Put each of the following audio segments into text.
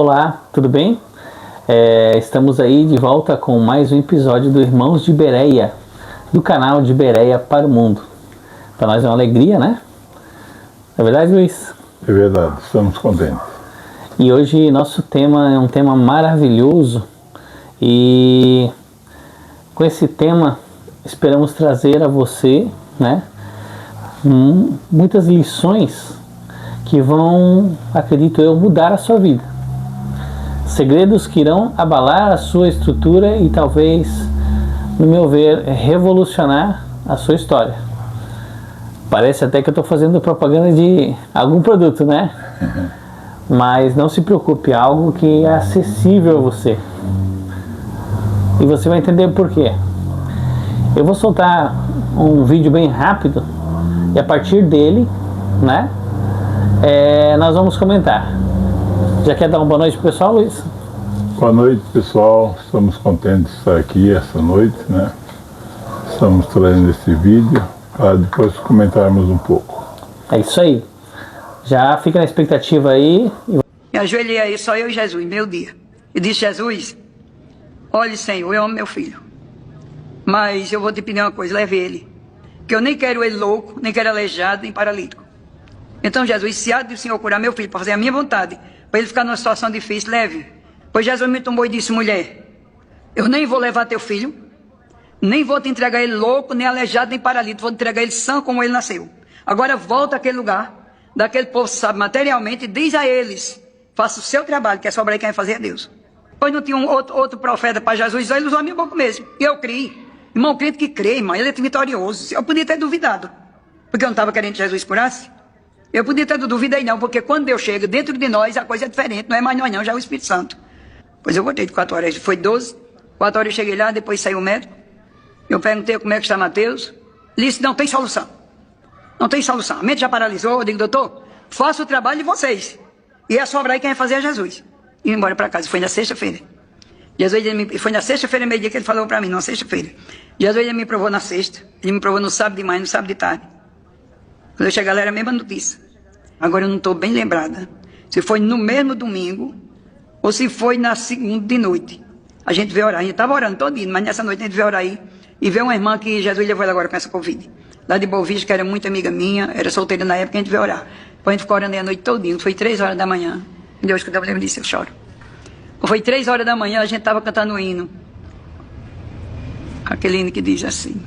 Olá, tudo bem? Estamos aí de volta com mais um episódio do Irmãos de Bereia, do canal de Bereia para o Mundo. Para nós é uma alegria, né? É verdade, Luiz? É verdade, estamos contentes. E hoje nosso tema é um tema maravilhoso e com esse tema esperamos trazer a você, né, muitas lições que vão, acredito eu, mudar a sua vida. Segredos que irão abalar a sua estrutura e talvez, no meu ver, revolucionar a sua história. Parece até que eu estou fazendo propaganda de algum produto, né? Mas não se preocupe, é algo que é acessível a você. E você vai entender por quê. Eu vou soltar um vídeo bem rápido e a partir dele, né, nós vamos comentar. Já quer dar uma boa noite pro pessoal, Luiz? Boa noite, pessoal. Estamos contentes de estar aqui essa noite, né? Estamos trazendo esse vídeo para depois comentarmos um pouco. É isso aí. Já fica na expectativa aí. Me ajoelhei aí, só eu e Jesus, meu dia. E disse: Jesus, olhe, Senhor, eu amo meu filho, mas eu vou te pedir uma coisa, leve ele, que eu nem quero ele louco, nem quero aleijado, nem paralítico. Então, Jesus, se há de o Senhor curar meu filho, para fazer a minha vontade, para ele ficar numa situação difícil, leve. Pois Jesus me tomou e disse: mulher, eu nem vou levar teu filho, nem vou te entregar ele louco, nem aleijado, nem paralítico, vou te entregar ele sã como ele nasceu. Agora volta àquele lugar, daquele povo que sabe materialmente, e diz a eles: faça o seu trabalho, que é sobre aí quem vai fazer é Deus. Pois não tinha outro profeta para Jesus, ele usou a minha boca mesmo. E eu criei. Irmão, crente que crê, irmão, ele é vitorioso. Eu podia ter duvidado, porque eu não estava querendo que Jesus curasse. Eu podia ter duvidado não, porque quando Deus chega dentro de nós, a coisa é diferente. Não é mais nós não, já é o Espírito Santo. Pois eu voltei de 4 horas, foi 12. 4 horas eu cheguei lá, depois saiu o médico. Eu perguntei como é que está Mateus. Ele disse: não tem solução. Não tem solução. A mente já paralisou. Eu digo: doutor, faça o trabalho de vocês. E é sobrar aí quem vai fazer é Jesus. E ia embora para casa. Foi na sexta-feira. Foi na sexta-feira, meio-dia, que ele falou para mim, na sexta-feira. Jesus ele me provou na sexta. Ele me provou no sábado de manhã, no sábado de tarde. Quando eu cheguei lá, era a mesma notícia. Agora eu não estou bem lembrada se foi no mesmo domingo ou se foi na segunda de noite. A gente veio orar. A gente estava orando todo dia, mas nessa noite a gente veio orar aí. E veio uma irmã que Jesus levou ela agora com essa Covid. Lá de Boa Vista, que era muito amiga minha, era solteira na época, a gente veio orar. Depois a gente ficou orando aí a noite todinha. Foi 3 horas da manhã. Deus, quando eu lembro disso, eu choro. Foi 3 horas da manhã, a gente estava cantando o hino. Aquele hino que diz assim: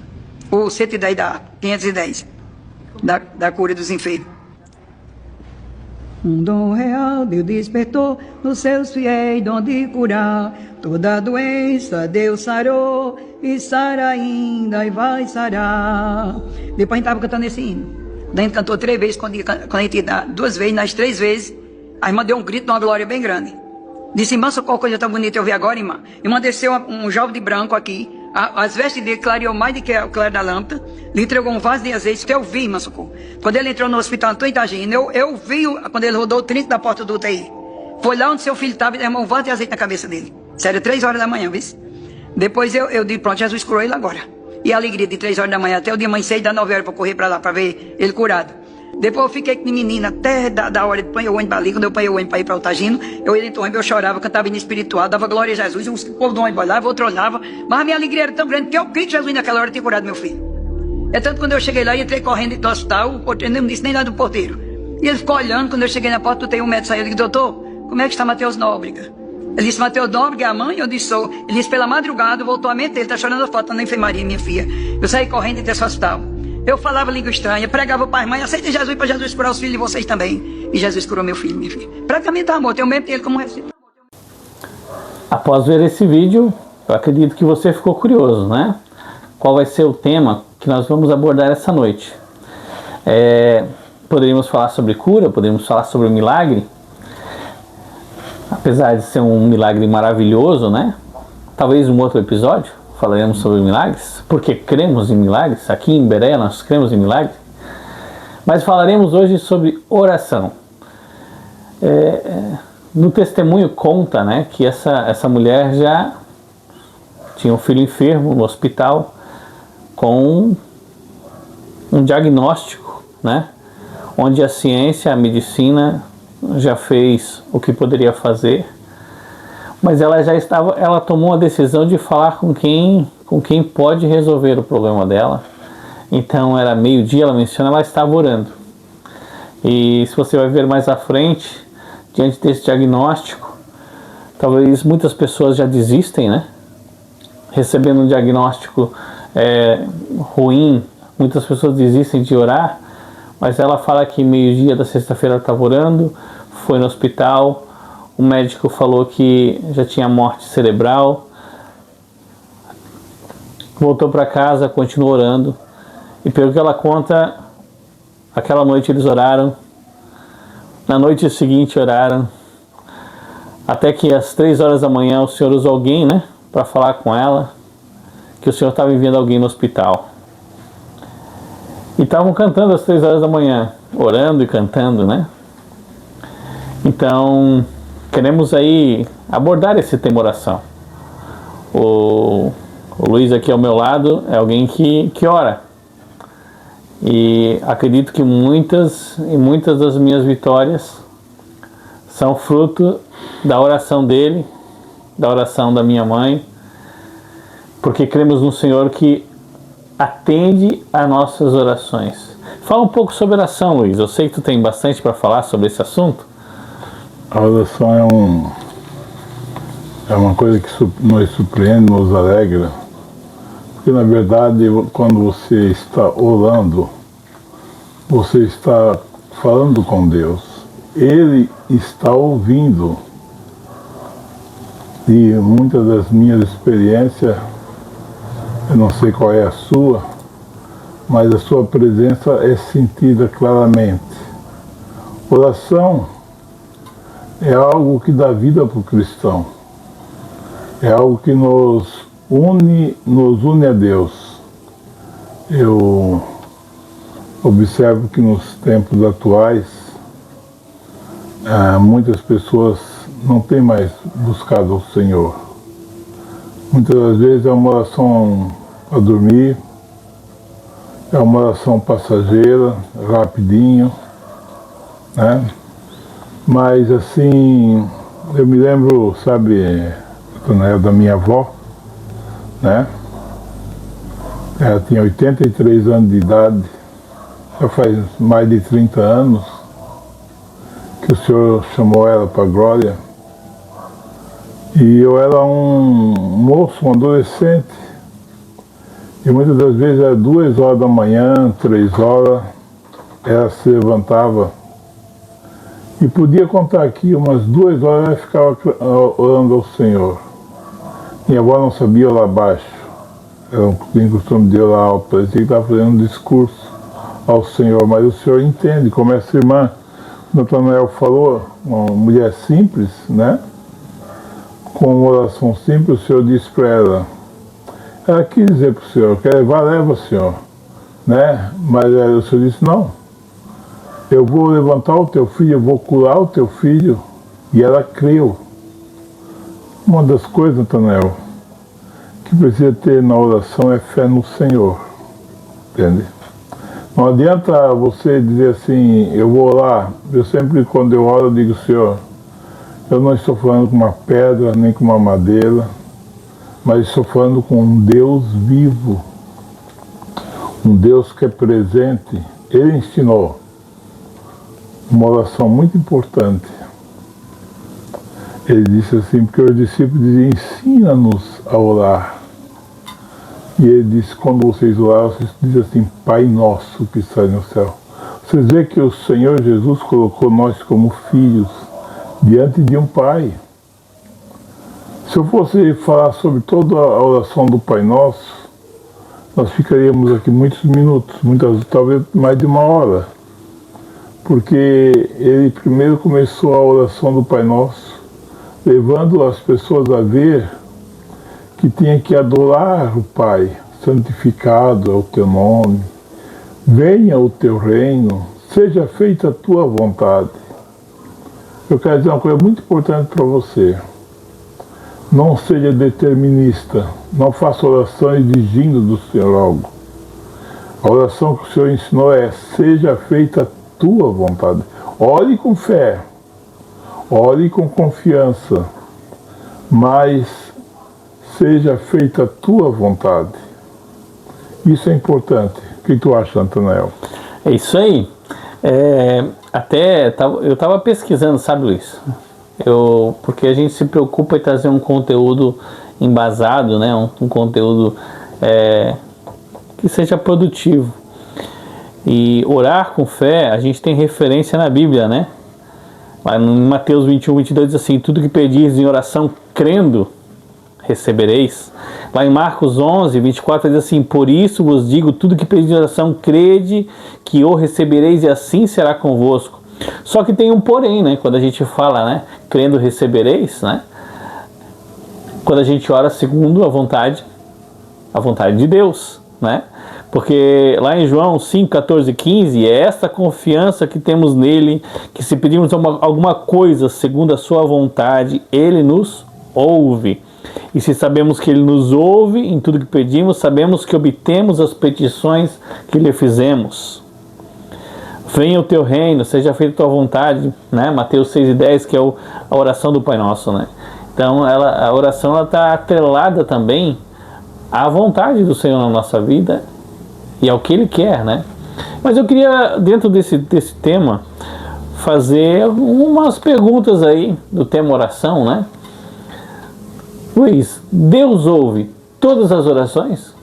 o 110 da 510, da cura dos enfermos. Um dom real Deus despertou nos seus fiéis, dom de curar toda doença. Deus sarou e sara ainda e vai sarar. Depois a gente estava cantando esse hino. Daí a gente cantou 3 vezes, quando a gente ia 2 vezes, nas 3 vezes, a irmã deu um grito de uma glória bem grande. Disse: irmã, socorro, coisa tão bonita eu vi agora, irmã. Irmã desceu um jovem de branco aqui. As vestes dele clareou mais do que o claro da lâmpada. Lhe entregou um vaso de azeite. Eu vi, irmã, socorro. Quando ele entrou no hospital Antônio Itagina, eu vi quando ele rodou o trinco da porta do UTI. Foi lá onde seu filho estava e derramou um vaso de azeite na cabeça dele. Sério, 3 horas da manhã, viu? Depois eu disse: pronto, Jesus curou ele agora. E a alegria de 3 horas da manhã até o dia amanhecer, dá 9 horas para correr para lá, para ver ele curado. Depois eu fiquei com menina até da hora de pôr o ônibus ali. Quando eu põe o ônibus para ir para o Tagino, eu ia dentro do ônibus, eu chorava, cantava hino espiritual, dava glória a Jesus. O povo do ônibus olhava, o outro olhava. Mas a minha alegria era tão grande que eu creio que Jesus naquela hora tinha curado meu filho. É tanto que quando eu cheguei lá, entrei correndo do hospital, o porteiro nem me disse nem nada do porteiro. E ele ficou olhando. Quando eu cheguei na porta, tem um médico saiu. Eu disse: doutor, como é que está Mateus Nóbrega? Ele disse: Mateus Nóbrega é a mãe? Eu disse: sou. Ele disse: pela madrugada voltou a mente dele, está chorando a foto na enfermaria, minha filha. Eu saí correndo desse hospital. Eu falava língua estranha, pregava para as mães: aceitem Jesus para Jesus curar os filhos de vocês também. E Jesus curou meu filho, minha filha. Praticamente está morto, eu mesmo tenho ele como recibo. Após ver esse vídeo, eu acredito que você ficou curioso, né? Qual vai ser o tema que nós vamos abordar essa noite? Poderíamos falar sobre cura, poderíamos falar sobre o milagre. Apesar de ser um milagre maravilhoso, né? Talvez um outro episódio falaremos sobre milagres, porque cremos em milagres. Aqui em Bereia nós cremos em milagres. Mas falaremos hoje sobre oração. No testemunho conta, né, que essa mulher já tinha um filho enfermo no hospital com um diagnóstico, né, onde a ciência, a medicina já fez o que poderia fazer, Mas ela tomou a decisão de falar com quem pode resolver o problema dela. Então era meio-dia, ela menciona, ela estava orando. E se você vai ver mais à frente, diante desse diagnóstico, talvez muitas pessoas já desistem, né? Recebendo um diagnóstico ruim, muitas pessoas desistem de orar, mas ela fala que meio-dia da sexta-feira ela estava orando, foi no hospital, o médico falou que já tinha morte cerebral, voltou para casa, continuou orando, e pelo que ela conta, aquela noite eles oraram, na noite seguinte oraram, até que às 3 horas da manhã o Senhor usou alguém, né, para falar com ela, que o Senhor estava enviando alguém no hospital. E estavam cantando às 3 horas da manhã, orando e cantando, né? Então, queremos aí abordar esse tema oração. O Luiz aqui ao meu lado é alguém que ora. E acredito que muitas das minhas vitórias são fruto da oração dele, da oração da minha mãe, porque cremos no Senhor que atende a nossas orações. Fala um pouco sobre oração, Luiz. Eu sei que tu tem bastante para falar sobre esse assunto. A oração é uma coisa que nos surpreende, nos alegra, porque na verdade quando você está orando, você está falando com Deus, Ele está ouvindo. E muitas das minhas experiências, eu não sei qual é a sua, mas a sua presença é sentida claramente. Oração é algo que dá vida para o cristão. É algo que nos une a Deus. Eu observo que nos tempos atuais, muitas pessoas não têm mais buscado o Senhor. Muitas das vezes é uma oração a dormir, é uma oração passageira, rapidinho, né? Mas assim, eu me lembro, sabe, da minha avó, né? Ela tinha 83 anos de idade, já faz mais de 30 anos que o Senhor chamou ela para a glória. E eu era um moço, um adolescente, e muitas das vezes era 2 horas da manhã, 3 horas, ela se levantava e podia contar aqui umas 2 horas ela ficava orando ao Senhor. Minha avó não sabia orar baixo, ela tinha costume de orar alto, parecia que estava fazendo um discurso ao Senhor, mas o Senhor entende, como essa irmã Natanael falou, uma mulher simples, né? Com uma oração simples, o Senhor disse para ela quis dizer para o Senhor, quer levar, leva, Senhor, né? Mas o Senhor disse, não, eu vou levantar o teu filho, eu vou curar o teu filho, e ela creu. Uma das coisas, Natanael, que precisa ter na oração é fé no Senhor, entende? Não adianta você dizer assim, eu vou orar, eu sempre quando eu oro eu digo, Senhor, eu não estou falando com uma pedra, nem com uma madeira, mas estou falando com um Deus vivo, um Deus que é presente. Ele ensinou uma oração muito importante. Ele disse assim, porque os discípulos diziam, ensina-nos a orar. E ele disse, quando vocês oraram, vocês dizem assim, Pai nosso que está no céu. Vocês veem que o Senhor Jesus colocou nós como filhos diante de um Pai. Se eu fosse falar sobre toda a oração do Pai Nosso, nós ficaríamos aqui muitos minutos, talvez mais de 1 hora. Porque ele primeiro começou a oração do Pai Nosso, levando as pessoas a ver que tinha que adorar o Pai. Santificado é o teu nome, venha o teu reino, seja feita a tua vontade. Eu quero dizer uma coisa muito importante para você. Não seja determinista, não faça oração exigindo do Senhor algo. A oração que o Senhor ensinou é, seja feita a tua vontade. Ore com fé, ore com confiança, mas seja feita a tua vontade. Isso é importante. O que tu acha, Natanael? É isso aí. Eu estava pesquisando, sabe, Luiz? Porque a gente se preocupa em trazer um conteúdo embasado, né? Um conteúdo que seja produtivo. E orar com fé, a gente tem referência na Bíblia, né? Lá em Mateus 21, 22 diz assim: tudo que pedis em oração crendo, recebereis. Lá em Marcos 11, 24 diz assim: por isso vos digo, tudo que pedis em oração crede que o recebereis e assim será convosco. Só que tem um porém, né? Quando a gente fala, né? Crendo recebereis, né? Quando a gente ora segundo a vontade de Deus, né? Porque lá em João 5, 14 e 15, é esta confiança que temos nele, que se pedimos alguma coisa segundo a sua vontade, ele nos ouve. E se sabemos que ele nos ouve em tudo que pedimos, sabemos que obtemos as petições que lhe fizemos. Venha o teu reino, seja feita a tua vontade, né? Mateus 6 e 10, que é a oração do Pai Nosso, né? Então a oração está atrelada também à vontade do Senhor na nossa vida e ao que Ele quer, né? Mas eu queria, dentro desse tema, fazer umas perguntas aí do tema oração, né? Luiz, Deus ouve todas as orações?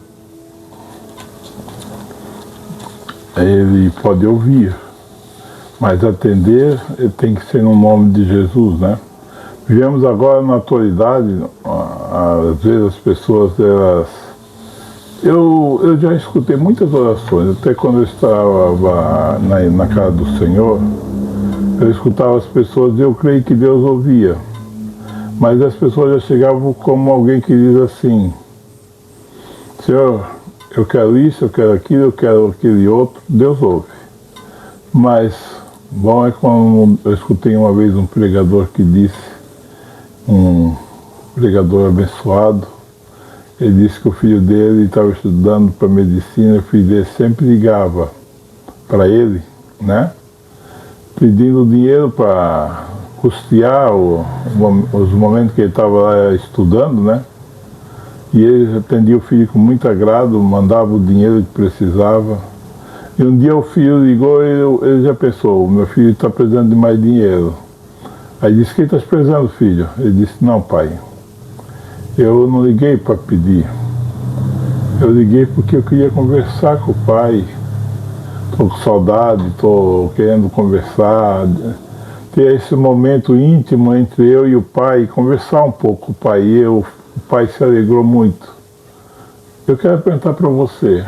Ele pode ouvir, mas atender tem que ser no nome de Jesus, né? Vivemos agora na atualidade, às vezes as pessoas, eu já escutei muitas orações, até quando eu estava na casa do Senhor, eu escutava as pessoas e eu creio que Deus ouvia. Mas as pessoas já chegavam como alguém que diz assim: Senhor, eu quero isso, eu quero aquilo, eu quero aquele outro. Deus ouve. Mas, bom é quando eu escutei uma vez um pregador que disse, um pregador abençoado, ele disse que o filho dele estava estudando para medicina, o filho dele sempre ligava para ele, né? Pedindo dinheiro para custear os momentos que ele estava lá estudando, né? E ele atendia o filho com muito agrado, mandava o dinheiro que precisava. E um dia o filho ligou e ele já pensou: o meu filho está precisando de mais dinheiro. Aí disse: quem está precisando, filho? Ele disse: não, pai, eu não liguei para pedir. Eu liguei porque eu queria conversar com o pai. Estou com saudade, estou querendo conversar, ter esse momento íntimo entre eu e o pai, conversar um pouco com o pai. E o pai se alegrou muito. Eu quero perguntar para você: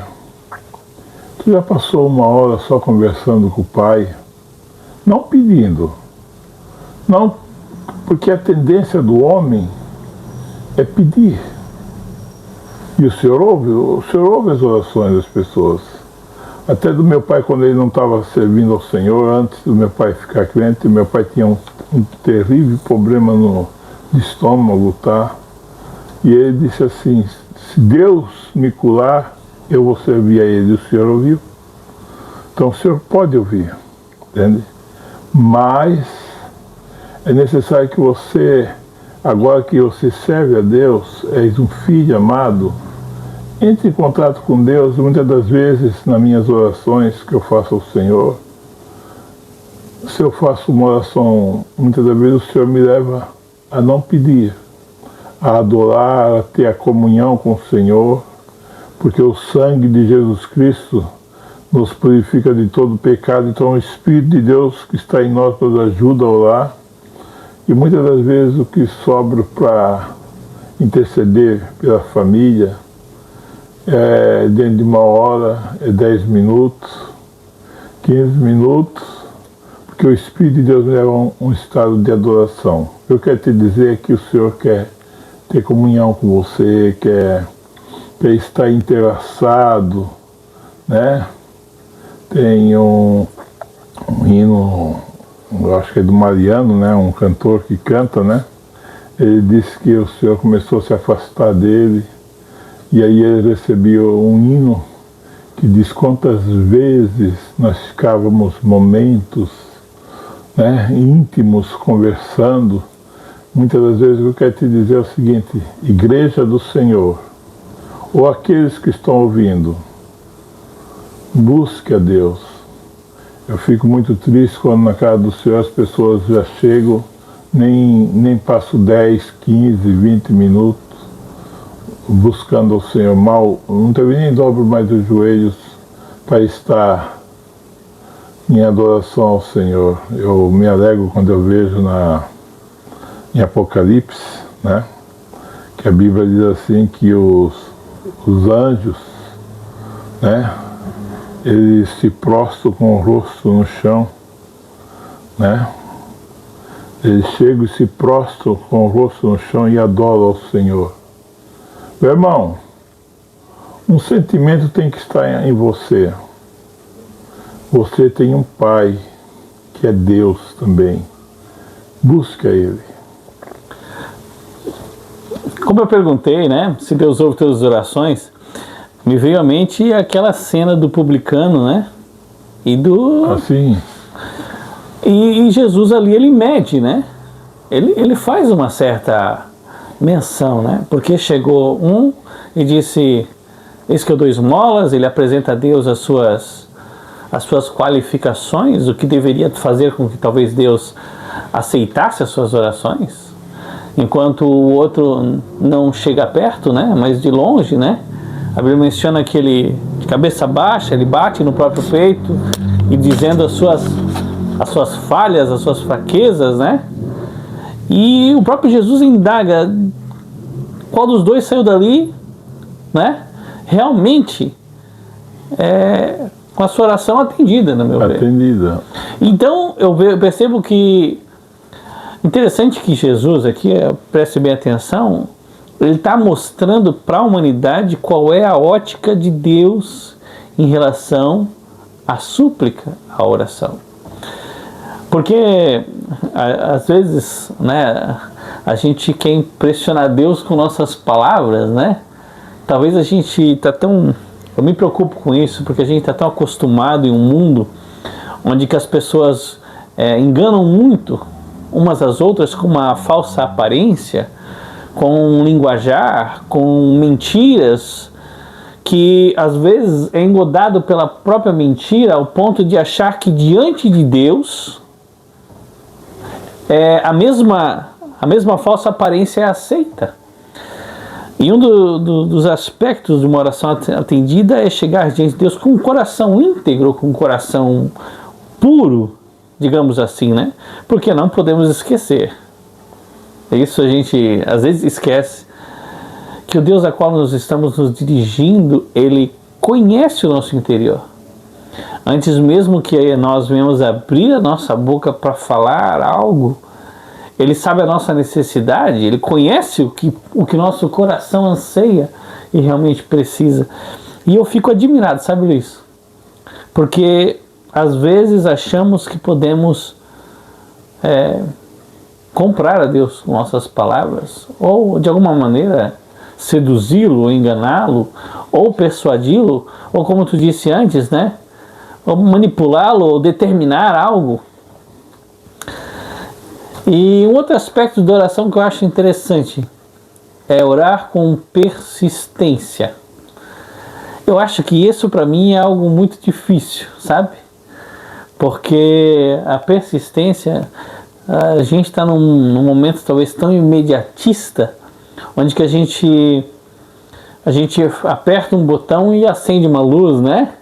tu já passou uma hora só conversando com o pai? Não pedindo. Não, porque a tendência do homem é pedir. E o Senhor ouve as orações das pessoas. Até do meu pai, quando ele não estava servindo ao Senhor, antes do meu pai ficar crente, meu pai tinha um terrível problema de estômago, tá? E ele disse assim: se Deus me curar, eu vou servir a ele. E o Senhor ouviu. Então o Senhor pode ouvir, entende? Mas é necessário que você, agora que você serve a Deus, és um filho amado, entre em contato com Deus. Muitas das vezes, nas minhas orações que eu faço ao Senhor, se eu faço uma oração, muitas das vezes o Senhor me leva a não pedir, a adorar, a ter a comunhão com o Senhor, porque o sangue de Jesus Cristo nos purifica de todo pecado. Então o Espírito de Deus que está em nós nos ajuda a orar. E muitas das vezes o que sobra para interceder pela família é dentro de uma hora, é 10 minutos, 15 minutos, porque o Espírito de Deus me leva a um estado de adoração. Eu quero te dizer que o Senhor quer ter comunhão com você, quer estar interessado, né? Tem um hino, eu acho que é do Mariano, né? Um cantor que canta, né? Ele disse que o Senhor começou a se afastar dele, e aí ele recebeu um hino que diz quantas vezes nós ficávamos momentos, né, íntimos, conversando, Muitas das vezes eu quero te dizer o seguinte: igreja do Senhor, ou aqueles que estão ouvindo, busque a Deus. Eu fico muito triste quando na casa do Senhor as pessoas já chegam, nem passo 10, 15, 20 minutos buscando o Senhor. Mal, muitas vezes nem dobro mais os joelhos para estar em adoração ao Senhor. Eu me alegro quando eu vejo em Apocalipse, né, que a Bíblia diz assim que os anjos, né, eles se prostram com o rosto no chão, né? Eles chegam e se prostram com o rosto no chão e adoram ao Senhor. Meu irmão, um sentimento tem que estar em você. Você tem um Pai, que é Deus também. Busca Ele. Como eu perguntei, né, se Deus ouve todas as orações, me veio à mente aquela cena do publicano, né? Assim. E Jesus ali, ele mede, né? Ele faz uma certa menção, né? Porque chegou um e disse: eis que eu dou esmolas. Ele apresenta a Deus as suas qualificações, o que deveria fazer com que talvez Deus aceitasse as suas orações, enquanto o outro não chega perto, né? Mas de longe, né? A Bíblia menciona que ele, de cabeça baixa, ele bate no próprio peito e dizendo as suas falhas, as suas fraquezas, né? E o próprio Jesus indaga qual dos dois saiu dali, né? Realmente com a sua oração atendida, no meu ver. Atendida. Então eu percebo que interessante que Jesus aqui, preste bem atenção, ele está mostrando para a humanidade qual é a ótica de Deus em relação à súplica, à oração. Porque às vezes, né, a gente quer impressionar Deus com nossas palavras, né? Talvez a gente está tão... Eu me preocupo com isso, porque a gente está tão acostumado em um mundo onde que as pessoas enganam muito umas às outras com uma falsa aparência, com um linguajar, com mentiras, que às vezes é engodado pela própria mentira ao ponto de achar que diante de Deus a mesma falsa aparência é aceita. E um dos aspectos de uma oração atendida é chegar diante de Deus com um coração íntegro, com um coração puro, digamos assim, né? Porque não podemos esquecer. Isso a gente às vezes esquece, que o Deus a qual nós estamos nos dirigindo, Ele conhece o nosso interior. Antes mesmo que nós venhamos abrir a nossa boca para falar algo, Ele sabe a nossa necessidade, Ele conhece o que nosso coração anseia e realmente precisa. E eu fico admirado, sabe, Luiz? Porque às vezes achamos que podemos comprar a Deus com nossas palavras, ou de alguma maneira seduzi-lo, ou enganá-lo, ou persuadi-lo, ou como tu disse antes, né? Ou manipulá-lo, ou determinar algo. E um outro aspecto da oração que eu acho interessante é orar com persistência. Eu acho que isso para mim é algo muito difícil, sabe? Porque a persistência, a gente está num momento talvez tão imediatista, onde que a gente aperta um botão e acende uma luz, né?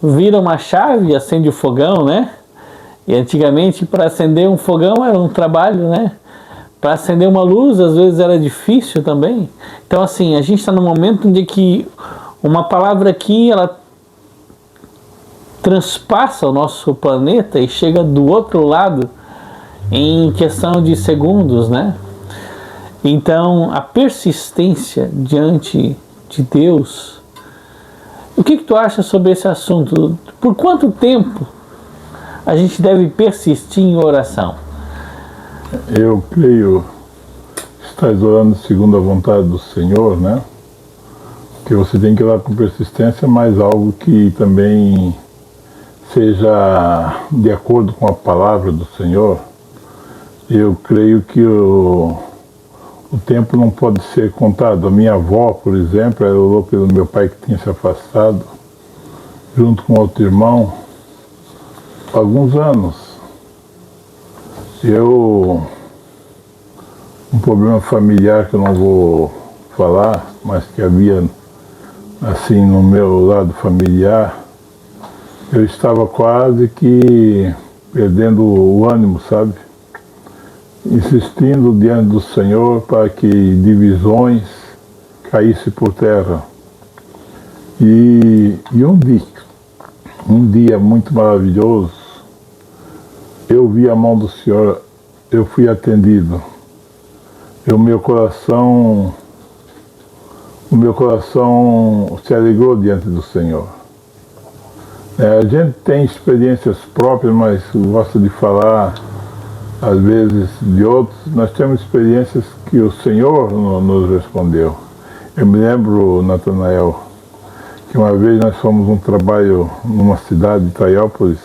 Vira uma chave e acende o fogão, né? E antigamente para acender um fogão era um trabalho, né? Para acender uma luz às vezes era difícil também. Então assim, a gente está num momento onde que uma palavra aqui, ela transpassa o nosso planeta e chega do outro lado em questão de segundos, né? Então, a persistência diante de Deus, o que tu acha sobre esse assunto? Por quanto tempo a gente deve persistir em oração? Eu creio que estás orando segundo a vontade do Senhor, né? Que você tem que orar com persistência, mas algo que também seja de acordo com a palavra do Senhor. Eu creio que o tempo não pode ser contado. A minha avó, por exemplo, era o pelo meu pai que tinha se afastado, junto com outro irmão, há alguns anos. Um problema familiar que eu não vou falar, mas que havia assim no meu lado familiar, eu estava quase que perdendo o ânimo, sabe? Insistindo diante do Senhor para que divisões caíssem por terra. E um dia muito maravilhoso, eu vi a mão do Senhor, eu fui atendido. O meu coração se alegrou diante do Senhor. A gente tem experiências próprias, mas gosta de falar, às vezes, de outros. Nós temos experiências que o Senhor nos respondeu. Eu me lembro, Natanael, que uma vez nós fomos um trabalho numa cidade de Itaiópolis,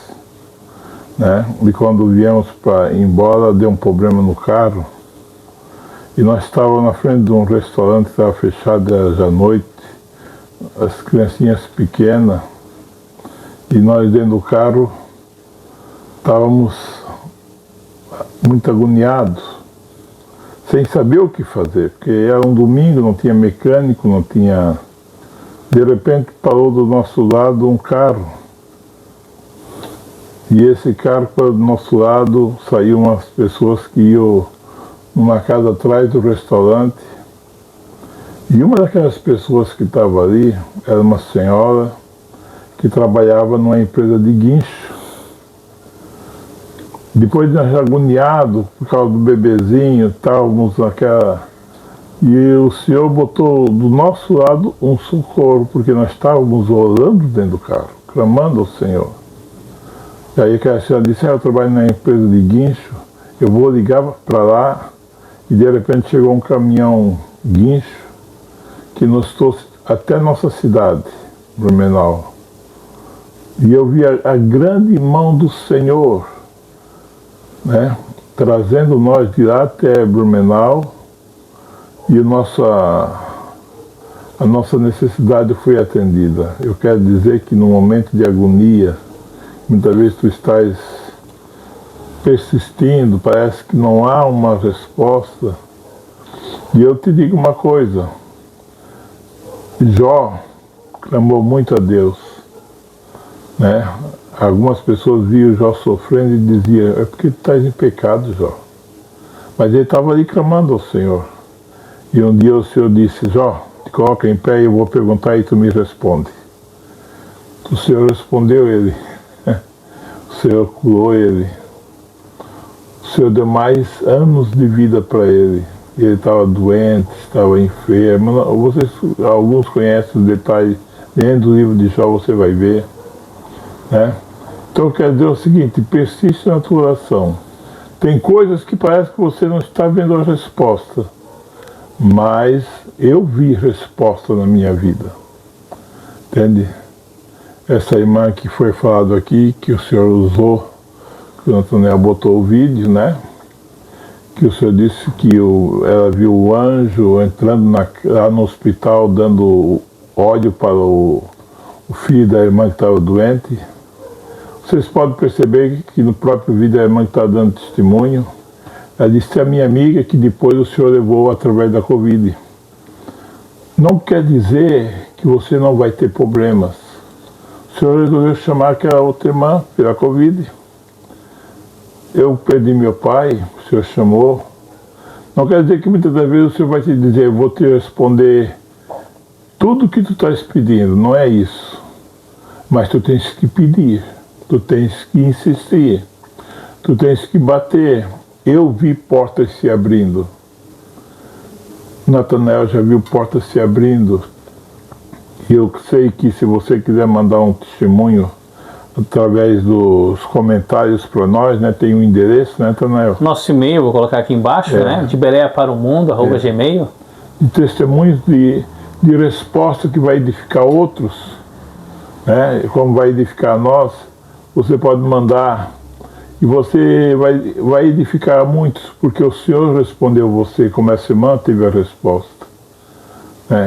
né? E quando viemos para ir embora, deu um problema no carro. E nós estávamos na frente de um restaurante que estava fechado já à noite, as criancinhas pequenas, e nós dentro do carro estávamos muito agoniados, sem saber o que fazer, porque era um domingo, não tinha mecânico, não tinha... De repente parou do nosso lado um carro, e esse carro, do nosso lado, saíram umas pessoas que iam numa casa atrás do restaurante, e uma daquelas pessoas que estava ali era uma senhora que trabalhava numa empresa de guincho. Depois de nós agoniados por causa do bebezinho, estávamos naquela... E o Senhor botou do nosso lado um socorro, porque nós estávamos orando dentro do carro, clamando ao Senhor. E aí aquela senhora disse, eu trabalho na empresa de guincho, eu vou ligar para lá. E de repente chegou um caminhão guincho que nos trouxe até nossa cidade, Blumenau. E eu vi a grande mão do Senhor, né, trazendo nós de lá até Blumenau, e a nossa necessidade foi atendida. Eu quero dizer que no momento de agonia, muitas vezes tu estás persistindo, parece que não há uma resposta. E eu te digo uma coisa, Jó clamou muito a Deus, né? Algumas pessoas viam Jó sofrendo e diziam, é porque tu estás em pecado, Jó. Mas ele estava ali clamando ao Senhor. E um dia o Senhor disse, Jó, te coloca em pé e eu vou perguntar e tu me responde. O Senhor respondeu ele, o Senhor curou ele. O Senhor deu mais anos de vida para ele. Ele estava doente, estava enfermo. Alguns conhecem os detalhes. Dentro do livro de Jó você vai ver, né? Então quer dizer o seguinte, persiste na tua oração. Tem coisas que parece que você não está vendo a resposta, mas eu vi resposta na minha vida. Entende? Essa irmã que foi falado aqui, que o Senhor usou, que o Natanael botou o vídeo, né? Que o Senhor disse que ela viu o anjo entrando lá no hospital, dando óleo para o filho da irmã que estava doente. Vocês podem perceber que no próprio vídeo a irmã que está dando testemunho, ela disse, a minha amiga que depois o Senhor levou através da Covid. Não quer dizer que você não vai ter problemas. O Senhor resolveu chamar aquela outra irmã pela Covid. Eu perdi meu pai, o Senhor chamou. Não quer dizer que muitas das vezes o Senhor vai te dizer, eu vou te responder tudo que tu estás pedindo, não é isso. Mas tu tens que pedir, tu tens que insistir, tu tens que bater. Eu vi portas se abrindo. Natanael já viu portas se abrindo. E eu sei que se você quiser mandar um testemunho através dos comentários para nós, né, tem um endereço, né, Natanael? Nosso e-mail, vou colocar aqui embaixo, né, de bereaparaomundo@gmail. E testemunhos de resposta que vai edificar outros, né, como vai edificar nós, você pode mandar. E você vai edificar muitos, porque o Senhor respondeu você, como essa irmã teve a resposta.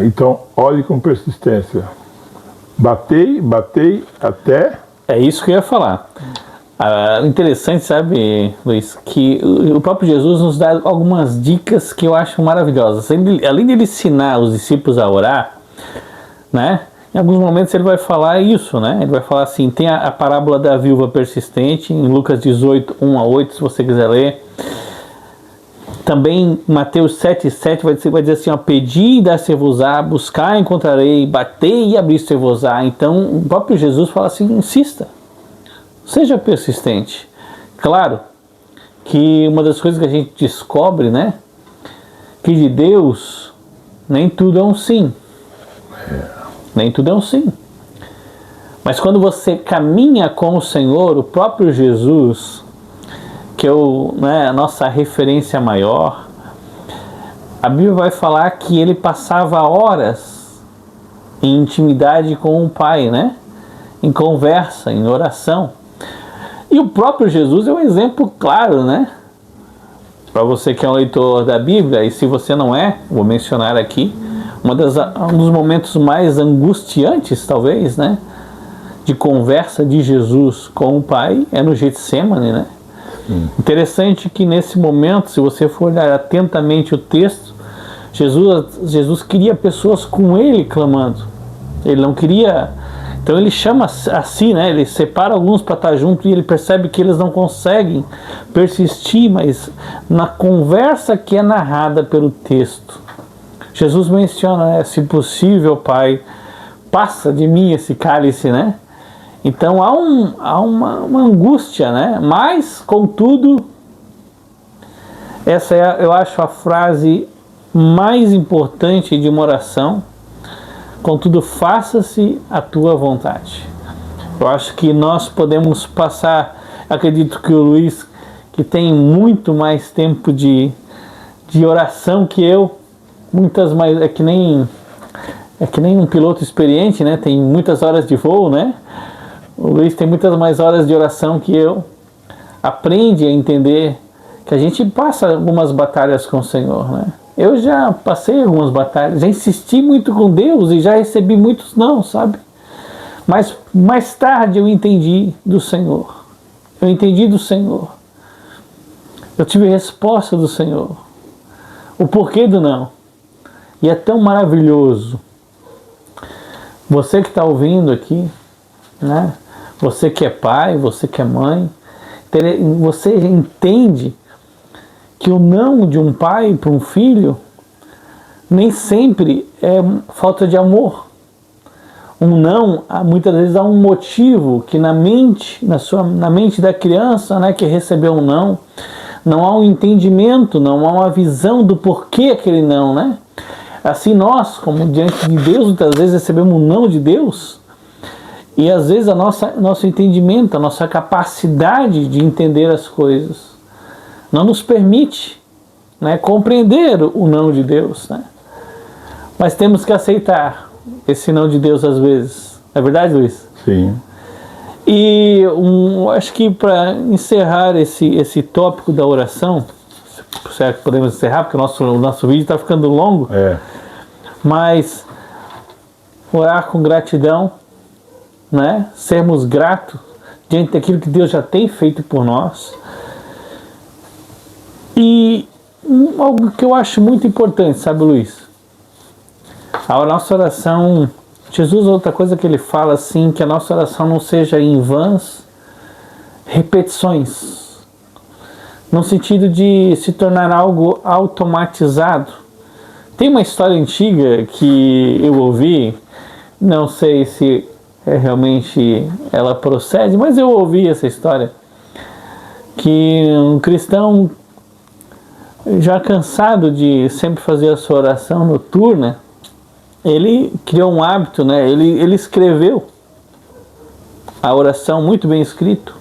Então, ore com persistência. Batei até... É isso que eu ia falar. Interessante, sabe, Luiz, que o próprio Jesus nos dá algumas dicas que eu acho maravilhosas. Além de ele ensinar os discípulos a orar, né? Em alguns momentos ele vai falar isso, né? Ele vai falar assim, tem a parábola da viúva persistente, em Lucas 18, 1 a 8, se você quiser ler. Também Mateus 7, 7 vai dizer assim, ó, pedi e dar-se-vos-á, buscar encontrarei, batei e abrir-se-vos-á. Então o próprio Jesus fala assim, insista, seja persistente. Claro que uma das coisas que a gente descobre, né? Que de Deus nem tudo é um sim. Nem tudo é um sim. Mas quando você caminha com o Senhor, o próprio Jesus, que é a nossa referência maior, a Bíblia vai falar que ele passava horas em intimidade com o Pai, né? Em conversa, em oração. E o próprio Jesus é um exemplo claro, né? Para você que é um leitor da Bíblia, e se você não é, vou mencionar aqui, um dos momentos mais angustiantes, talvez, né, de conversa de Jesus com o Pai é no Getsemane, né? Interessante que nesse momento, se você for olhar atentamente o texto, Jesus queria pessoas com ele clamando. Ele não queria... Então ele chama assim, né? Ele separa alguns para estar junto e ele percebe que eles não conseguem persistir, mas na conversa que é narrada pelo texto, Jesus menciona, né, se possível, Pai, passa de mim esse cálice, né? Então há uma angústia, né? Mas, contudo, essa é, eu acho, a frase mais importante de uma oração. Contudo, faça-se a tua vontade. Eu acho que nós podemos passar, acredito que o Luiz, que tem muito mais tempo de oração que eu, muitas mais, é que nem um piloto experiente, né? Tem muitas horas de voo, né? O Luiz tem muitas mais horas de oração que eu. Aprende a entender que a gente passa algumas batalhas com o Senhor, né? Eu já passei algumas batalhas, já insisti muito com Deus e já recebi muitos não, sabe? Mas mais tarde eu entendi do Senhor. Eu entendi do Senhor. Eu tive resposta do Senhor. O porquê do não. E é tão maravilhoso. Você que está ouvindo aqui, né? Você que é pai, você que é mãe, você entende que o não de um pai para um filho nem sempre é falta de amor. Um não, muitas vezes há um motivo que na mente da criança, né, que recebeu um não há um entendimento, não há uma visão do porquê aquele não, né? Assim nós, como diante de Deus, muitas vezes recebemos um não de Deus, e às vezes nosso entendimento, a nossa capacidade de entender as coisas não nos permite, né, compreender o não de Deus, né? Mas temos que aceitar esse não de Deus às vezes. É verdade, Luiz? Sim. E acho que para encerrar esse tópico da oração, será que podemos encerrar? Porque o nosso vídeo está ficando longo. Mas orar com gratidão, né? Sermos gratos diante daquilo que Deus já tem feito por nós. E algo que eu acho muito importante, sabe, Luiz? A nossa oração, Jesus, outra coisa que ele fala assim, que a nossa oração não seja em vãs repetições, no sentido de se tornar algo automatizado. Tem uma história antiga que eu ouvi, não sei se realmente ela procede, mas eu ouvi essa história, que um cristão, já cansado de sempre fazer a sua oração noturna, ele criou um hábito, né? Ele escreveu a oração muito bem escrito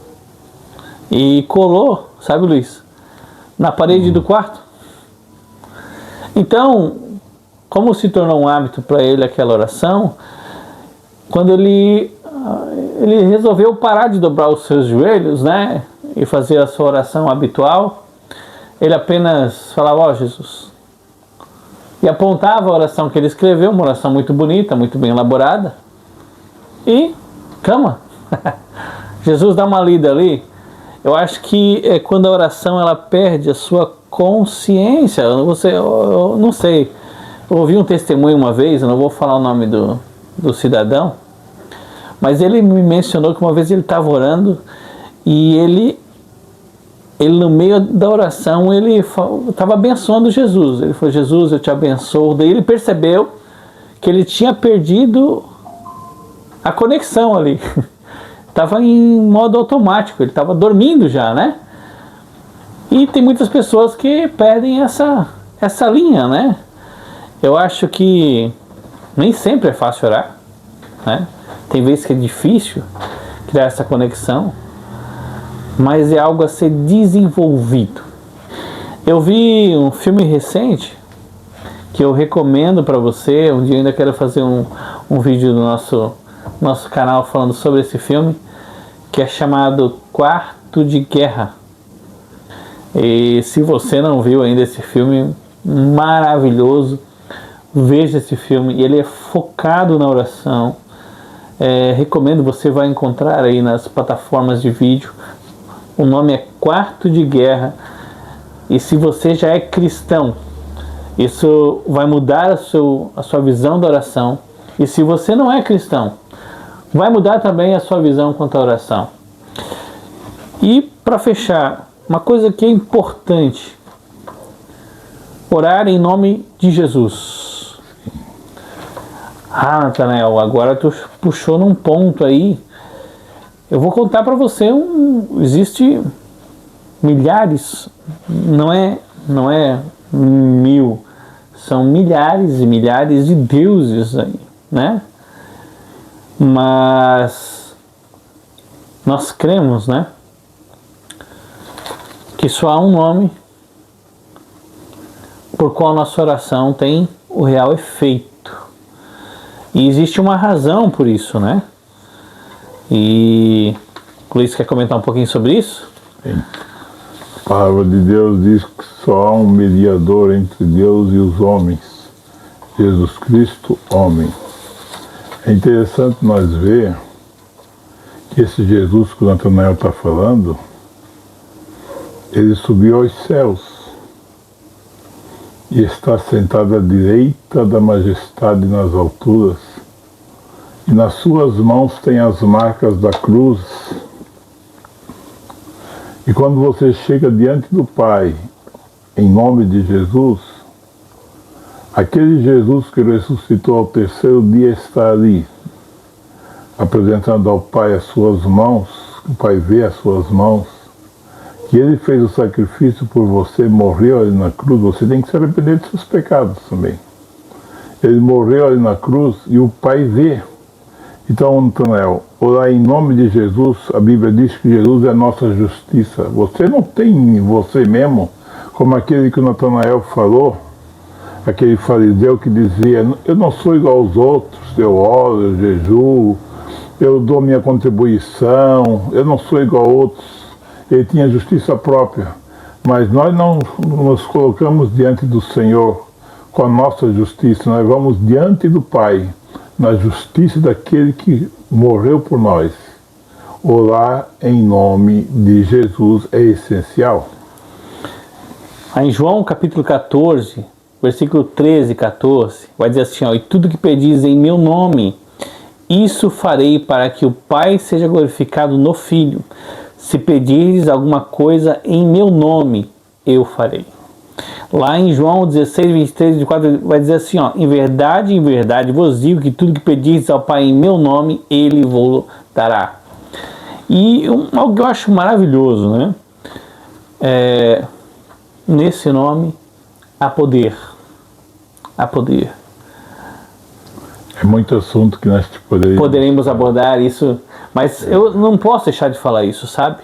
e colou, sabe, Luiz, na parede do quarto. Então, como se tornou um hábito para ele aquela oração, quando ele resolveu parar de dobrar os seus joelhos, né? e fazer a sua oração habitual, ele apenas falava, ó Jesus, e apontava a oração que ele escreveu, uma oração muito bonita, muito bem elaborada, e cama. Jesus dá uma lida ali. Eu acho que é quando a oração ela perde a sua consciência. Eu não sei, eu ouvi um testemunho uma vez, eu não vou falar o nome do cidadão, mas ele me mencionou que uma vez ele estava orando e ele no meio da oração, ele estava abençoando Jesus. Ele falou, Jesus, eu te abençoo. Daí ele percebeu que ele tinha perdido a conexão ali. Estava em modo automático, ele estava dormindo já, né? E tem muitas pessoas que perdem essa linha, né? Eu acho que nem sempre é fácil orar, né? Tem vezes que é difícil criar essa conexão, mas é algo a ser desenvolvido. Eu vi um filme recente que eu recomendo para você. Um dia eu ainda quero fazer um vídeo do nosso canal falando sobre esse filme, que é chamado Quarto de Guerra. E se você não viu ainda esse filme maravilhoso, veja esse filme. Ele é focado na oração. Recomendo, você vai encontrar aí nas plataformas de vídeo. O nome é Quarto de Guerra. E se você já é cristão, isso vai mudar a sua visão da oração. E se você não é cristão, vai mudar também a sua visão quanto à oração. E para fechar, uma coisa que é importante: orar em nome de Jesus. Natanael, agora tu puxou num ponto aí. Eu vou contar para você, existe milhares, não é 1000, são milhares e milhares de deuses aí, né? Mas nós cremos, né, que só há um nome por qual nossa oração tem o real efeito. E existe uma razão por isso, né? E o Luiz quer comentar um pouquinho sobre isso? Sim. A palavra de Deus diz que só há um mediador entre Deus e os homens, Jesus Cristo, homem. É interessante nós ver que esse Jesus que o Natanael está falando, ele subiu aos céus e está sentado à direita da majestade nas alturas, e nas suas mãos tem as marcas da cruz. E quando você chega diante do Pai, em nome de Jesus, aquele Jesus que ressuscitou ao terceiro dia está ali, apresentando ao Pai as suas mãos, o Pai vê as suas mãos, que ele fez o sacrifício por você, morreu ali na cruz. Você tem que se arrepender de seus pecados também. Ele morreu ali na cruz e o Pai vê. Então, Natanael, orar em nome de Jesus, a Bíblia diz que Jesus é a nossa justiça. Você não tem em você mesmo, como aquele que o Natanael falou, aquele fariseu que dizia, eu não sou igual aos outros, eu oro, eu jejuo, eu dou minha contribuição, eu não sou igual a outros. Ele tinha justiça própria, mas nós não nos colocamos diante do Senhor com a nossa justiça, nós vamos diante do Pai, na justiça daquele que morreu por nós. Orar em nome de Jesus é essencial. Em João capítulo 14, versículo 13 e 14, vai dizer assim, e tudo que pedis em meu nome, isso farei para que o Pai seja glorificado no Filho. Se pedires alguma coisa em meu nome, eu farei. Lá em João 16, 23 e 24, vai dizer assim, em verdade vos digo que tudo que pedires ao Pai em meu nome, Ele vos dará. E algo que eu acho maravilhoso, né? Nesse nome, há poder. Há poder. É muito assunto que nós poderemos abordar isso, mas eu não posso deixar de falar isso, sabe?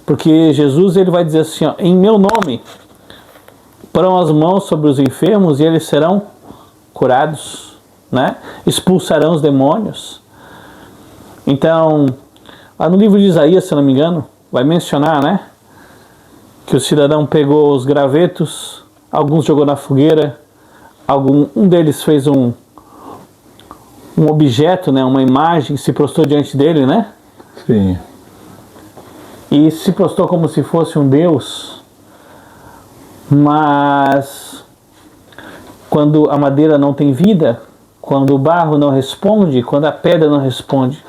Porque Jesus, ele vai dizer assim, em meu nome, porão as mãos sobre os enfermos e eles serão curados, né? Expulsarão os demônios. Então, no livro de Isaías, se não me engano, vai mencionar, né? Que o cidadão pegou os gravetos, alguns jogou na fogueira, um deles fez um objeto, né? Uma imagem, se prostrou diante dele, né? Sim. E se prostrou como se fosse um deus. Mas quando a madeira não tem vida, quando o barro não responde, quando a pedra não responde,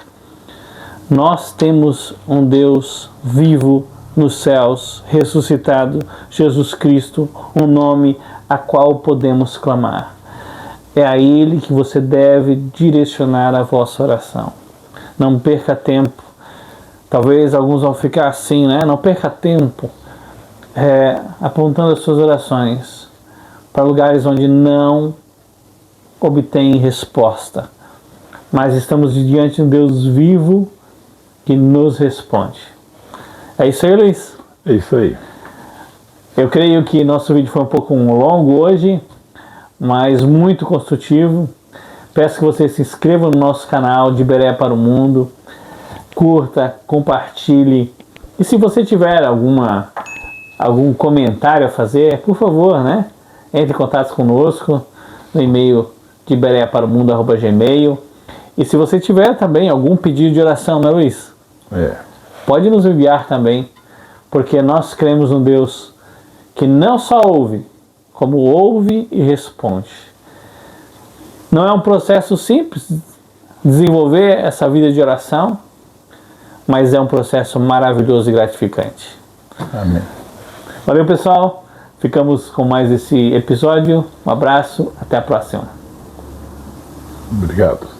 nós temos um Deus vivo nos céus, ressuscitado, Jesus Cristo, um nome a qual podemos clamar. É a Ele que você deve direcionar a vossa oração. Não perca tempo. Talvez alguns vão ficar assim, né? Não perca tempo apontando as suas orações para lugares onde não obtém resposta. Mas estamos diante de um Deus vivo que nos responde. É isso aí, Luiz? É isso aí. Eu creio que nosso vídeo foi um pouco longo hoje, mas muito construtivo. Peço que você se inscreva no nosso canal de Berea para o Mundo, curta, compartilhe. E se você tiver algum comentário a fazer, por favor, né? Entre em contato conosco no e-mail de bereaparaomundo@gmail. E se você tiver também algum pedido de oração, né, Luiz? Pode nos enviar também, porque nós cremos num Deus que não só ouve, como ouve e responde. Não é um processo simples desenvolver essa vida de oração, mas é um processo maravilhoso e gratificante. Amém. Valeu, pessoal. Ficamos com mais esse episódio. Um abraço. Até a próxima. Obrigado.